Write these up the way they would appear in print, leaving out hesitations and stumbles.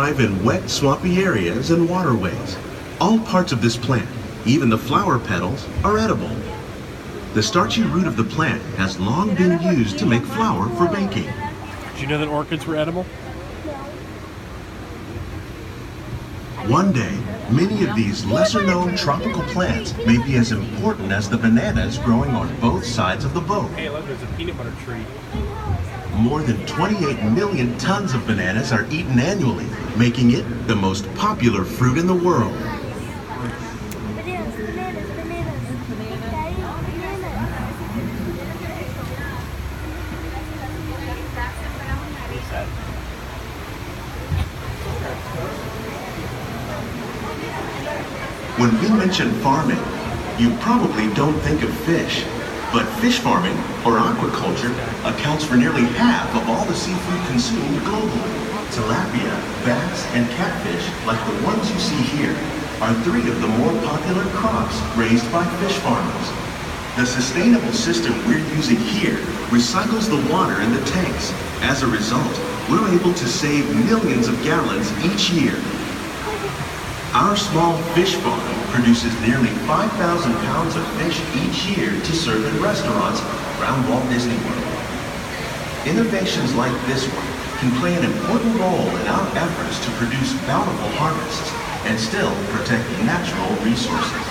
thrive in wet, swampy areas and waterways. All parts of this plant, even the flower petals, are edible. The starchy root of the plant has long been used to make flour for baking. Did you know that orchids were edible? One day, many of these lesser-known tropical plants may be as important as the bananas growing on both sides of the boat. Hey, look, there's a peanut butter tree. More than 28 million tons of bananas are eaten annually, making it the most popular fruit in the world. When we mention farming, you probably don't think of fish. But fish farming, or aquaculture, accounts for nearly half of all the seafood consumed globally. Tilapia, bass, and catfish, like the ones you see here, are three of the more popular crops raised by fish farmers. The sustainable system we're using here recycles the water in the tanks. As a result, we're able to save millions of gallons each year. Our small fish farm produces nearly 5,000 pounds of fish each year to serve in restaurants around Walt Disney World. Innovations like this one can play an important role in our efforts to produce bountiful harvests and still protect natural resources.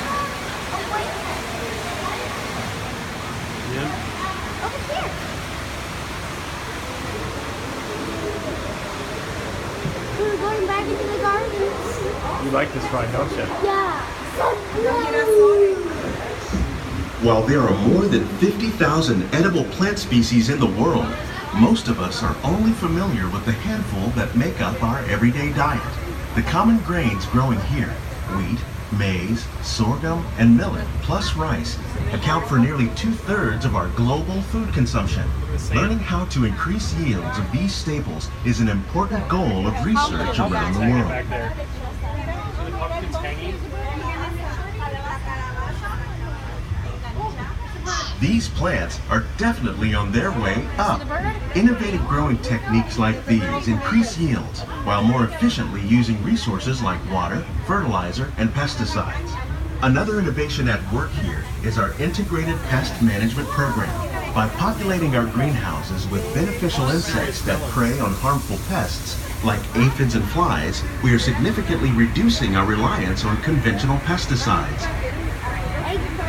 We're going back into the gardens. You like this ride, don't you? Yeah. While there are more than 50,000 edible plant species in the world, most of us are only familiar with the handful that make up our everyday diet. The common grains growing here, wheat, maize, sorghum, and millet, plus rice, account for nearly 2/3 of our global food consumption. Learning how to increase yields of these staples is an important goal of research around the world. Back there. So the pumpkin's hanging. These plants are definitely on their way up. Innovative growing techniques like these increase yields while more efficiently using resources like water, fertilizer, and pesticides. Another innovation at work here is our integrated pest management program. By populating our greenhouses with beneficial insects that prey on harmful pests like aphids and flies, we are significantly reducing our reliance on conventional pesticides.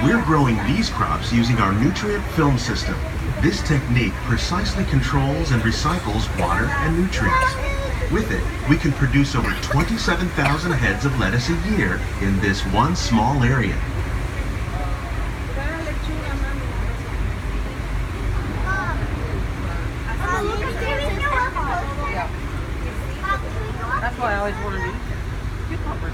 We're growing these crops using our nutrient film system. This technique precisely controls and recycles water and nutrients. With it, we can produce over 27,000 heads of lettuce a year in this one small area. That's why I always wanted to eat cucumbers.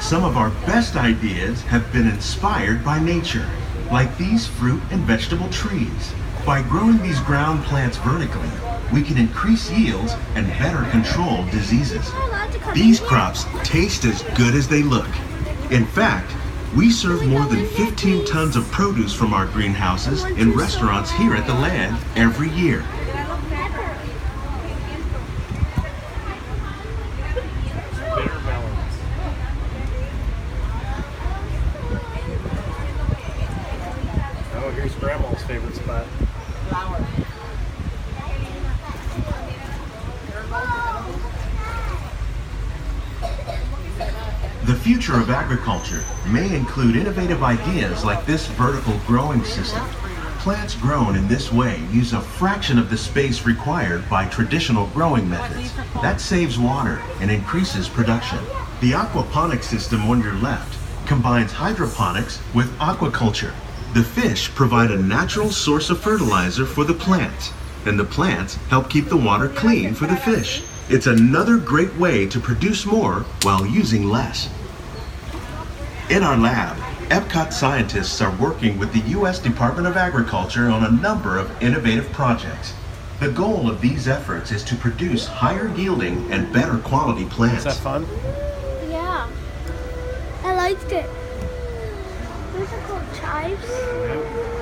Some of our best ideas have been inspired by nature, like these fruit and vegetable trees. By growing these ground plants vertically, we can increase yields and better control diseases. These crops taste as good as they look. In fact, we serve more than 15 tons of produce from our greenhouses in restaurants here at the land every year. Bitter melons. Oh, here's Grandma's favorite spot. Flower. The future of agriculture may include innovative ideas like this vertical growing system. Plants grown in this way use a fraction of the space required by traditional growing methods. That saves water and increases production. The aquaponics system on your left combines hydroponics with aquaculture. The fish provide a natural source of fertilizer for the plants, and the plants help keep the water clean for the fish. It's another great way to produce more while using less. In our lab, Epcot scientists are working with the U.S. Department of Agriculture on a number of innovative projects. The goal of these efforts is to produce higher yielding and better quality plants. Is that fun? Yeah. I liked it. Those are called chives. Yep.